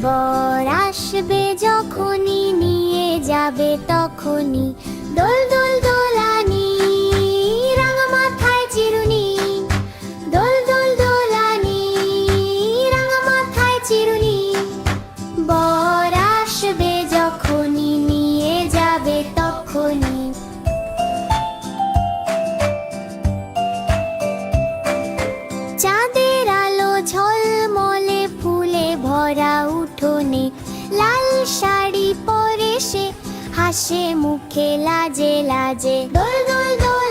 বর আসবে যখনই, নিয়ে যাবে তখনই দোল দোল দোলানি, রাঙা মাথায় চিরুনি। দোল দোল দোলানি, রাঙা মাথায় চিরুনি। বর আসবে যখনই, নিয়ে যাবে তখনই। চাঁদের আলো ঝলমলে, ফুলে ভরা উঠোনে, লাল শাড়ি পরে সে হাসে মুখে লাজে লাজে। দোল দোল দোল